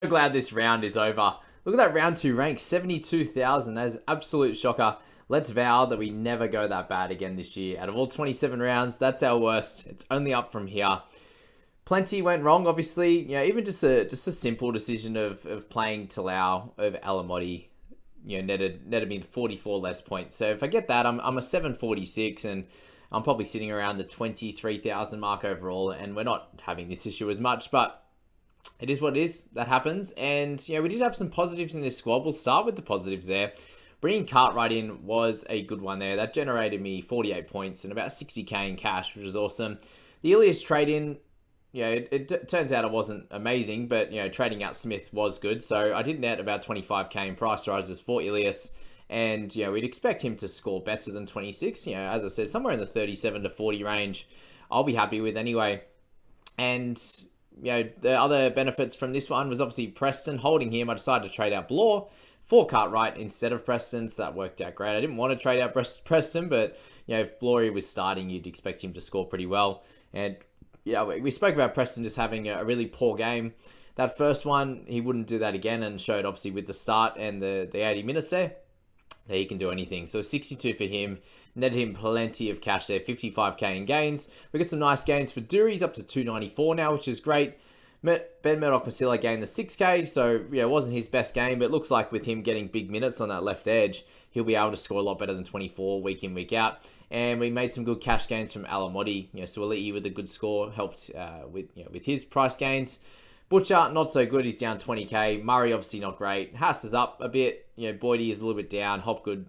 So glad this round is over. Look at that round 2 rank, 72,000. That is an absolute shocker. Let's vow that we never go that bad again this year. Out of all 27 rounds, that's our worst. It's only up from here. Plenty went wrong, obviously. Even just a simple decision of playing Talau over Alamotti, netted me 44 less points. So if I get that, I'm a 746, and I'm probably sitting around the 23,000 mark overall, and we're not having this issue as much, but it is what it is. That happens. And, we did have some positives in this squad. We'll start with the positives there. Bringing Cartwright in was a good one there. That generated me 48 points and about 60k in cash, which was awesome. The Ilias trade-in, it turns out it wasn't amazing, but, trading out Smith was good. So I did net about 25k in price rises for Ilias. And, we'd expect him to score better than 26. As I said, somewhere in the 37 to 40 range, I'll be happy with anyway. And the other benefits from this one was obviously Preston holding him. I decided to trade out Blore for Cartwright instead of Preston, so that worked out great. I didn't want to trade out Preston, but if Blore was starting, you'd expect him to score pretty well. And we spoke about Preston just having a really poor game. That first one, he wouldn't do that again, and showed obviously with the start and the 80 minutes there that he can do anything. So 62 for him, netted him plenty of cash there, 55k in gains. We got some nice gains for Dury's up to 294 now, which is great. Ben Murdoch-Masila gained the 6k, so it wasn't his best game, but it looks like with him getting big minutes on that left edge, he'll be able to score a lot better than 24 week in, week out. And we made some good cash gains from Alamotti. Suoliti with a good score helped with his price gains. Butcher, not so good. He's down 20k. Murray, obviously not great. Haas is up a bit. Boydie is a little bit down. Hopgod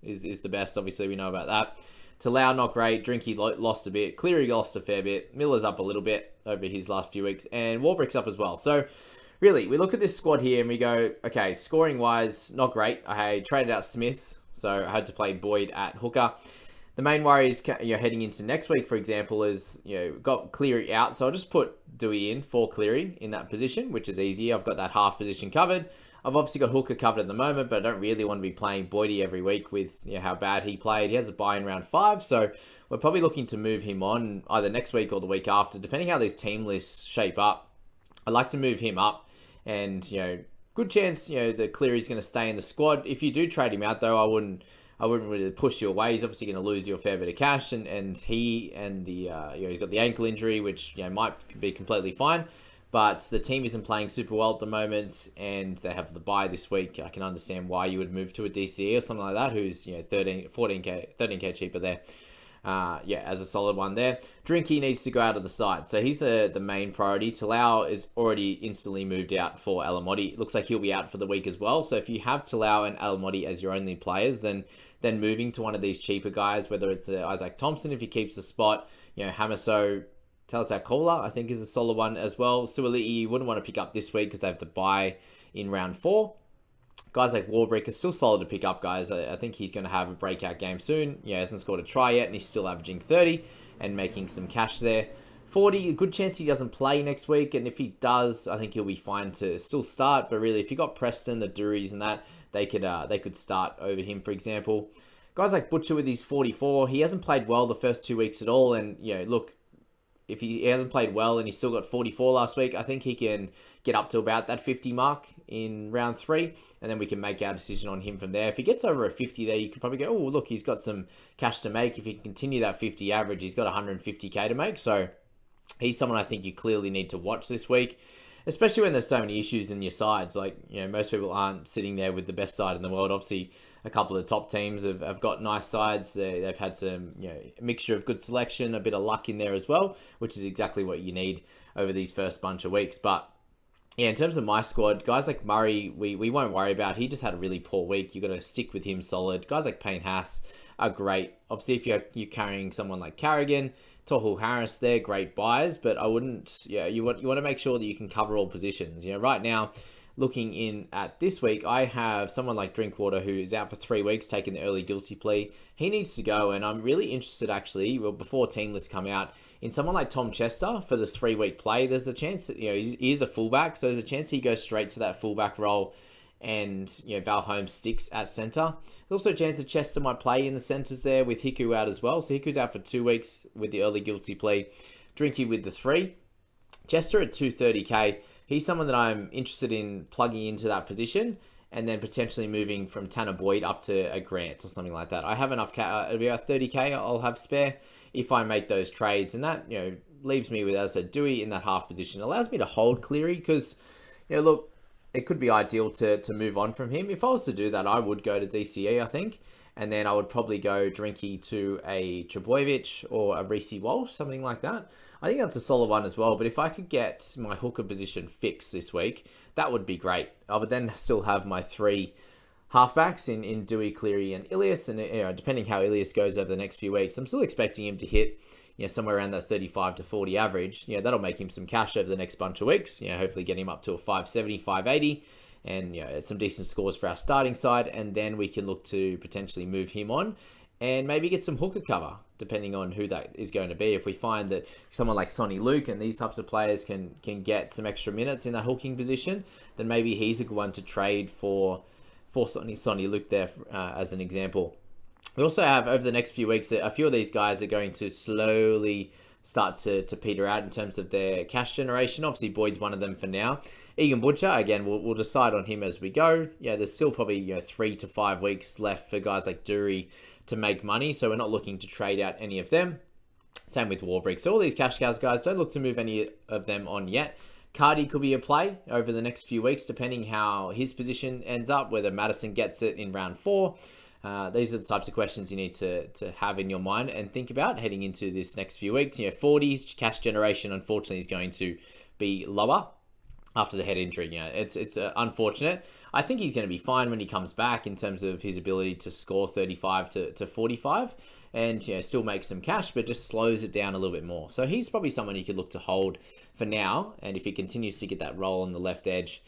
is the best. Obviously, we know about that. Talau, not great. Drinky lost a bit. Cleary lost a fair bit. Miller's up a little bit over his last few weeks. And Warbrick's up as well. So, really, we look at this squad here and we go, okay, scoring-wise, not great. I traded out Smith, so I had to play Boyd at hooker. The main worry is heading into next week, for example, is got Cleary out. So I'll just put Dewey in for Cleary in that position, which is easy. I've got that half position covered. I've obviously got Hooker covered at the moment, but I don't really want to be playing Boydie every week with how bad he played. He has a buy in round 5, so we're probably looking to move him on either next week or the week after, depending how these team lists shape up. I'd like to move him up, and good chance that Cleary's going to stay in the squad. If you do trade him out, though, I wouldn't really push you away. He's obviously going to lose you a fair bit of cash, and he's got the ankle injury, which might be completely fine. But the team isn't playing super well at the moment, and they have the bye this week. I can understand why you would move to a DCE or something like that, who's 13k cheaper there. As a solid one there. Drinky needs to go out of the side, so he's the main priority. Talau is already instantly moved out for Alamotti. It looks like he'll be out for the week as well. So if you have Talau and Alamotti as your only players, then moving to one of these cheaper guys, whether it's Isaac Thompson if he keeps the spot, Hamaso, Talisac Kola, I think is a solid one as well. Suoliti, you wouldn't want to pick up this week because they have to buy in round 4. Guys like Warbrick are still solid to pick up, guys. I think he's going to have a breakout game soon. He hasn't scored a try yet, and he's still averaging 30 and making some cash there. 40, a good chance he doesn't play next week, and if he does, I think he'll be fine to still start. But really, if you got Preston, the Durys and that, they could start over him, for example. Guys like Butcher with his 44, he hasn't played well the first 2 weeks at all, and look, if he hasn't played well and he's still got 44 last week, I think he can get up to about that 50 mark in round 3, and then we can make our decision on him from there. If he gets over a 50 there, you could probably go, oh, look, he's got some cash to make. If he can continue that 50 average, he's got 150k to make. So he's someone I think you clearly need to watch this week, especially when there's so many issues in your sides. Like, most people aren't sitting there with the best side in the world. Obviously, a couple of the top teams have got nice sides. They've had some, a mixture of good selection, a bit of luck in there as well, which is exactly what you need over these first bunch of weeks. But in terms of my squad, guys like Murray, we won't worry about. He just had a really poor week. You've got to stick with him solid. Guys like Payne Haas are great. Obviously, if you're carrying someone like Carrigan, Tohu Harris, they're great buys, but I wouldn't, you want to make sure that you can cover all positions. Right now, looking in at this week, I have someone like Drinkwater who is out for 3 weeks, taking the early guilty plea. He needs to go, and I'm really interested actually, before team lists come out, in someone like Tom Chester for the 3-week play. There's a chance that, he is a fullback, so there's a chance he goes straight to that fullback role, and Val Holmes sticks at centre. There's also a chance that Chester might play in the centres there with Hiku out as well. So Hiku's out for 2 weeks with the early guilty plea. Drinky with the 3. Chester at 230k. he's someone that I'm interested in plugging into that position and then potentially moving from Tanner Boyd up to a Grant or something like that. I have enough, it'll be about 30k I'll have spare if I make those trades. And that, leaves me with, as I said, Dewey in that half position. It allows me to hold Cleary because, look, it could be ideal to move on from him. If I was to do that, I would go to DCE, I think. And then I would probably go Drinky to a Trbojevic or a Reece Walsh, something like that. I think that's a solid one as well. But if I could get my hooker position fixed this week, that would be great. I would then still have my 3 halfbacks in Dewey, Cleary, and Ilias. And depending how Ilias goes over the next few weeks, I'm still expecting him to hit somewhere around that 35 to 40 average. That'll make him some cash over the next bunch of weeks. Hopefully get him up to a 570, 580. And some decent scores for our starting side, and then we can look to potentially move him on and maybe get some hooker cover, depending on who that is going to be. If we find that someone like Sonny Luke and these types of players can get some extra minutes in that hooking position, then maybe he's a good one to trade for Sonny Luke there, as an example. We also have, over the next few weeks, a few of these guys are going to slowly start to peter out in terms of their cash generation. Obviously, Boyd's one of them for now. Egan Butcher, again, we'll decide on him as we go. There's still probably 3 to 5 weeks left for guys like Dury to make money, so we're not looking to trade out any of them. Same with Warbrick. So all these cash cows guys, don't look to move any of them on yet. Cardi could be a play over the next few weeks, depending how his position ends up, whether Madison gets it in round 4. These are the types of questions you need to have in your mind and think about heading into this next few weeks. 40s cash generation, unfortunately, is going to be lower after the head injury. It's unfortunate. I think he's going to be fine when he comes back in terms of his ability to score 35 to 45 and still make some cash, but just slows it down a little bit more. So he's probably someone you could look to hold for now. And if he continues to get that role on the left edge,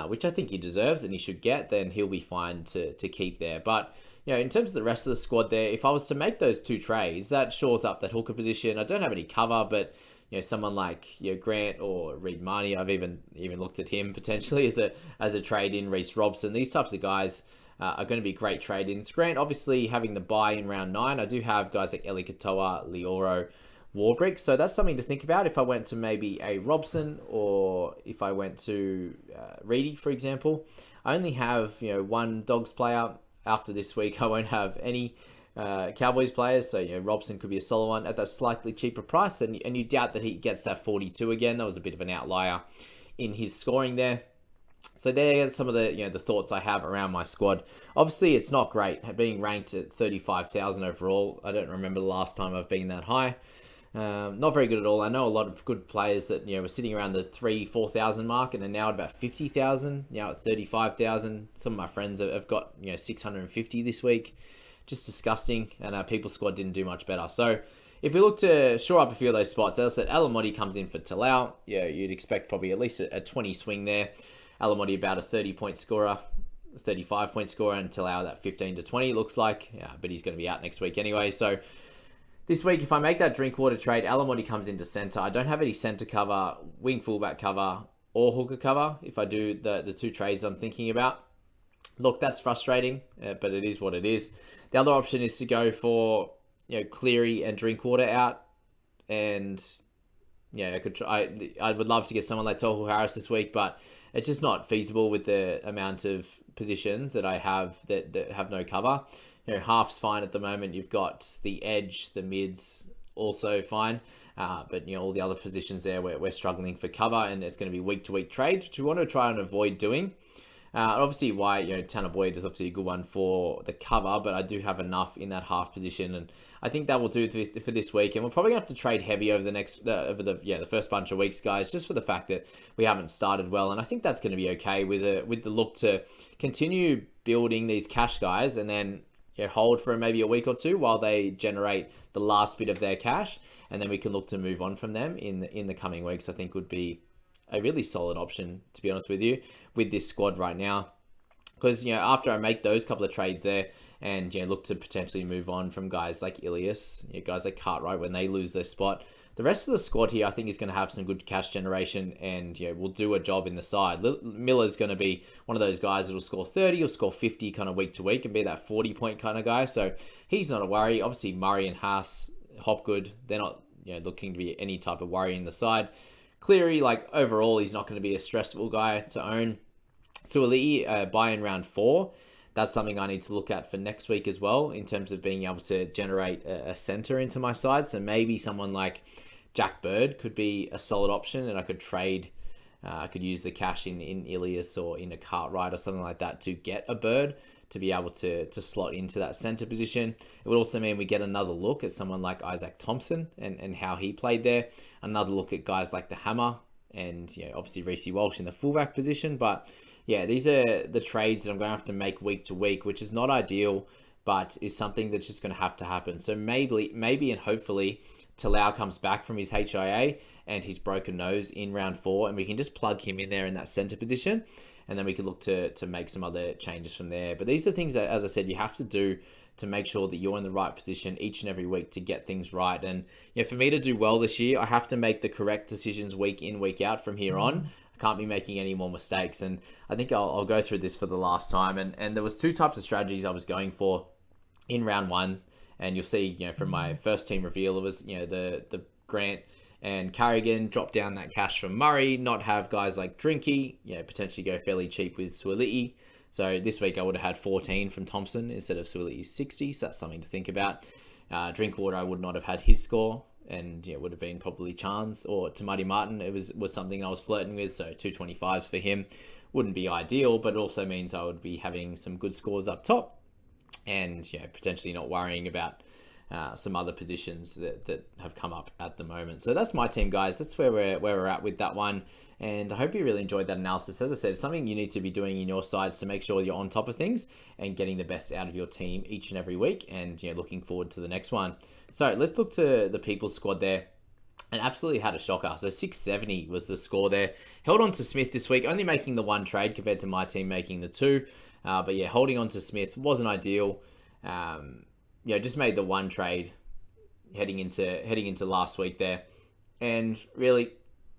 which I think he deserves and he should get, then he'll be fine to keep there. But in terms of the rest of the squad there, if I was to make those 2 trades, that shores up that hooker position. I don't have any cover, but someone like Grant or Reed Marnie, I've even looked at him potentially as a trade in. Reece Robson, these types of guys are going to be great trade ins. Grant obviously having the bye in round 9. I do have guys like Eli Katoa, Lioro, Warbrick, so that's something to think about if I went to maybe a Robson or if I went to Reedy, for example. I only have 1 Dogs player. After this week, I won't have any Cowboys players, so Robson could be a solid one at that slightly cheaper price, and you doubt that he gets that 42 again. That was a bit of an outlier in his scoring there. So there are some of the the thoughts I have around my squad. Obviously, it's not great being ranked at 35,000 overall. I don't remember the last time I've been that high. Not very good at all. I know a lot of good players that were sitting around the 4,000 mark and are now at about 50,000, now at 35,000. Some of my friends have got 650 this week. Just disgusting, and our people squad didn't do much better. So if we look to shore up a few of those spots, as I said, Alamotti comes in for Talau. You'd expect probably at least a 20 swing there. Alamotti about a 30-point scorer, 35-point scorer, and Talau that 15 to 20 looks like. But he's going to be out next week anyway. So this week, if I make that Drinkwater trade, Alamotti comes into center. I don't have any center cover, wing fullback cover, or hooker cover if I do the 2 trades I'm thinking about. Look, that's frustrating, but it is what it is. The other option is to go for Cleary and Drinkwater out, and I could try. I would love to get someone like Tohu Harris this week, but it's just not feasible with the amount of positions that I have that have no cover. Half's fine at the moment. You've got the edge, the mids also fine, but all the other positions there we're struggling for cover, and it's going to be week-to-week trades, which we want to try and avoid doing. Obviously, Tanner Boyd is obviously a good one for the cover, but I do have enough in that half position, and I think that will do it for this week. And we're probably going to have to trade heavy over the first bunch of weeks, guys, just for the fact that we haven't started well, and I think that's going to be okay with the look to continue building these cash guys, and then hold for maybe a week or 2 while they generate the last bit of their cash, and then we can look to move on from them in the coming weeks. I think would be a really solid option, to be honest with you, with this squad right now. Because, after I make those couple of trades there and, look to potentially move on from guys like Ilias, guys like Cartwright when they lose their spot, the rest of the squad here I think is going to have some good cash generation and, will do a job in the side. Miller's going to be one of those guys that will score 30 or score 50 kind of week to week and be that 40-point kind of guy. So he's not a worry. Obviously, Murray and Haas, Hopgood, they're not, looking to be any type of worry in the side. Cleary, like overall, he's not going to be a stressful guy to own. Suaalii, buy in round 4. That's something I need to look at for next week as well in terms of being able to generate a center into my side. So maybe someone like Jack Bird could be a solid option, and I could trade. I could use the cash in Ilias or in a Cartwright or something like that to get a Bird to be able to slot into that center position. It would also mean we get another look at someone like Isaac Thompson and how he played there. Another look at guys like the Hammer and obviously Reece Walsh in the fullback position. But yeah, these are the trades that I'm going to have to make week to week, which is not ideal, but is something that's just going to have to happen. So maybe and hopefully Talau comes back from his HIA and his broken nose in round 4, and we can just plug him in there in that center position, and then we could look to make some other changes from there. But these are things that, as I said, you have to do to make sure that you're in the right position each and every week to get things right. And for me to do well this year, I have to make the correct decisions week in, week out from here on. I can't be making any more mistakes. And I think I'll go through this for the last time. And there was 2 types of strategies I was going for in round 1. And you'll see, from my first team reveal, it was, the Grant and Carrigan, drop down that cash from Murray, not have guys like Drinky, potentially go fairly cheap with Suaalii. So this week I would have had 14 from Thompson instead of Suaalii's 60, so that's something to think about. Drinkwater, I would not have had his score, and it would have been probably Chance or Tamati Martin. It was something I was flirting with, so 225s for him wouldn't be ideal, but it also means I would be having some good scores up top, and potentially not worrying about some other positions that have come up at the moment. So that's my team, guys. That's where we're at with that one. And I hope you really enjoyed that analysis. As I said, it's something you need to be doing in your sides to make sure you're on top of things and getting the best out of your team each and every week. And looking forward to the next one. So let's look to the People's squad there. And absolutely had a shocker. So 670 was the score there. Held on to Smith this week, only making the 1 trade compared to my team making the 2. But yeah, holding on to Smith wasn't ideal. Just made the 1 trade heading into last week there. And really,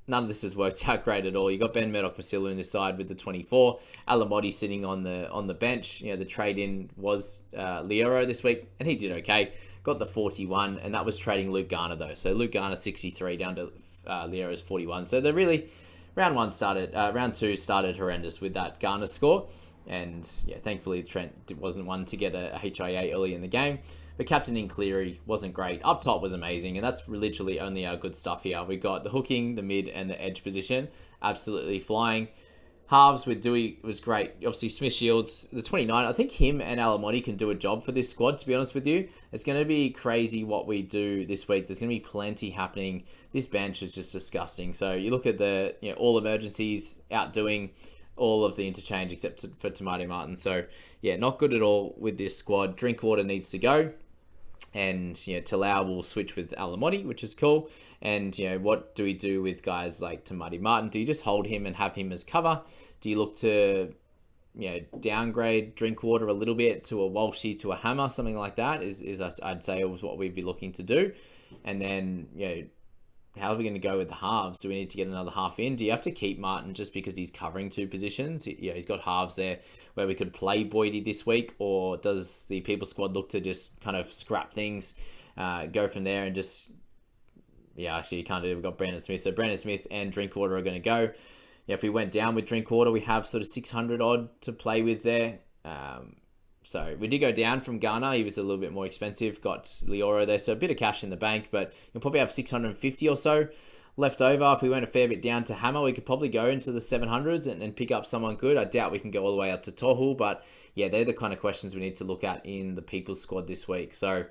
none of this has worked out great at all. You got Ben Murdoch-Masila in this side with the 24. Alamotti sitting on the bench. The trade-in was Liero this week, and he did okay. Got the 41, and that was trading Luke Garner, though. So Luke Garner, 63, down to Liero's 41. So they're really... round 2 started horrendous with that Garner score. And thankfully Trent wasn't one to get a HIA early in the game. But captaining Cleary wasn't great. Up top was amazing, and that's literally only our good stuff here. We got the hooking, the mid, and the edge position absolutely flying. Halves with Dewey was great. Obviously, Smith Shields, the 29. I think him and Alamotti can do a job for this squad, to be honest with you. It's going to be crazy what we do this week. There's going to be plenty happening. This bench is just disgusting. So you look at the all emergencies outdoing all of the interchange except for Tamati Martin. So yeah, not good at all with this squad. Drinkwater needs to go. And Talau will switch with Alamotti, which is cool. And what do we do with guys like Tamati Martin? Do you just hold him and have him as cover? Do you look to downgrade Drinkwater a little bit to a Walshy, to a Hammer, something like that? Is I'd say was what we'd be looking to do. And then how are we going to go with the halves? Do we need to get another half in? Do you have to keep Martin just because he's covering 2 positions? He's got halves there where we could play Boydie this week, or does the People squad look to just kind of scrap things, go from there and just... actually you can't do it. We've got Brandon Smith. So Brandon Smith and Drinkwater are going to go. If we went down with Drinkwater, we have sort of 600 odd to play with there. So we did go down from Garner. He was a little bit more expensive. Got Lioro there, so a bit of cash in the bank, but you'll probably have 650 or so left over. If we went a fair bit down to Hammer, we could probably go into the 700s and pick up someone good. I doubt we can go all the way up to Tohu, but yeah, they're the kind of questions we need to look at in the People's squad this week. So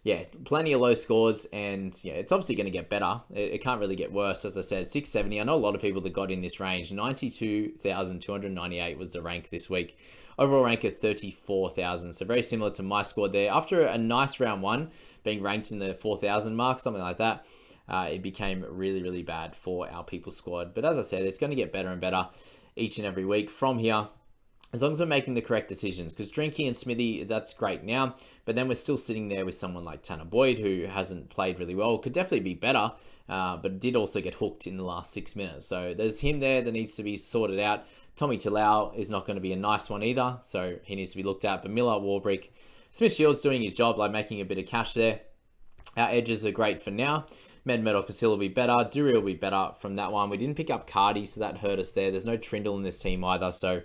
yeah, plenty of low scores, and it's obviously going to get better. It can't really get worse. As I said, 670. I know a lot of people that got in this range. 92,298 was the rank this week. Overall rank of 34,000. So very similar to my squad there. After a nice round 1, being ranked in the 4,000 mark, something like that, it became really, really bad for our People squad. But as I said, it's going to get better and better each and every week from here, as long as we're making the correct decisions. Because Drinky and Smithy, that's great now, but then we're still sitting there with someone like Tanner Boyd, who hasn't played really well. Could definitely be better, but did also get hooked in the last 6 minutes. So there's him there that needs to be sorted out. Tommy Talau is not going to be a nice one either, so he needs to be looked at. But Miller, Warbrick, Smith Shields doing his job, like making a bit of cash there. Our edges are great for now. Med Vasila will be better. Dury will be better from that one. We didn't pick up Cardi, so that hurt us there. There's no Trindle in this team either. So,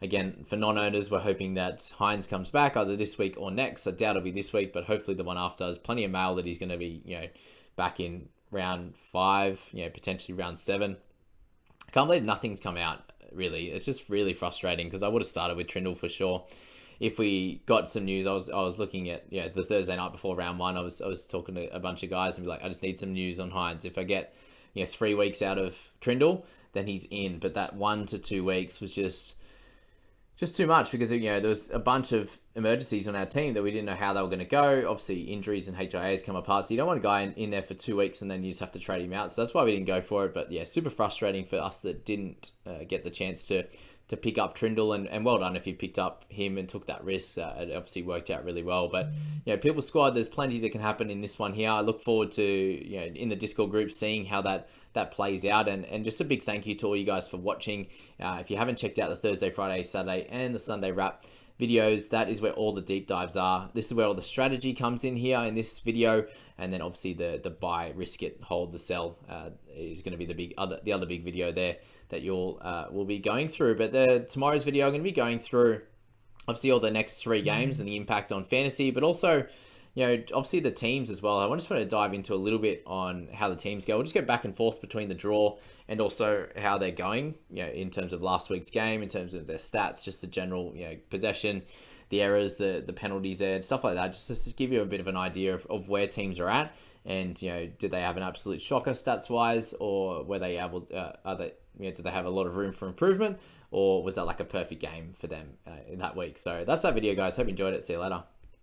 again, for non-owners, we're hoping that Hines comes back either this week or next. I doubt it'll be this week, but hopefully the one after. There's plenty of mail that he's going to be, back in round 5, potentially round 7. I can't believe nothing's come out, really. It's just really frustrating because I would have started with Trindle for sure. If we got some news, I was looking at the Thursday night before round 1. I was talking to a bunch of guys and be like, I just need some news on Hines. If I get 3 weeks out of Trindle, then he's in. But that 1 to 2 weeks was just too much because there was a bunch of emergencies on our team that we didn't know how they were going to go. Obviously, injuries and HIAs come apart, so you don't want a guy in there for 2 weeks and then you just have to trade him out. So that's why we didn't go for it. But yeah, super frustrating for us that didn't get the chance to pick up Trindle, and well done if you picked up him and took that risk. It obviously worked out really well. But People Squad, there's plenty that can happen in this one here. I look forward to in the Discord group seeing how that plays out, and just a big thank you to all you guys for watching. If you haven't checked out the Thursday, Friday, Saturday, and the Sunday wrap videos, that is where all the deep dives are. This is where all the strategy comes in here in this video, and then obviously the buy, risk it, hold, the sell is going to be the other big video there that you'll will be going through. But tomorrow's video, I'm going to be going through obviously all the next 3 games and the impact on fantasy, but also obviously the teams as well. I just want to dive into a little bit on how the teams go. We'll just go back and forth between the draw and also how they're going, in terms of last week's game, in terms of their stats, just the general, possession, the errors, the penalties there, and stuff like that, just to give you a bit of an idea of where teams are at. And, did they have an absolute shocker stats-wise, or were they able, did they have a lot of room for improvement, or was that like a perfect game for them in that week? So that's that video, guys. Hope you enjoyed it. See you later.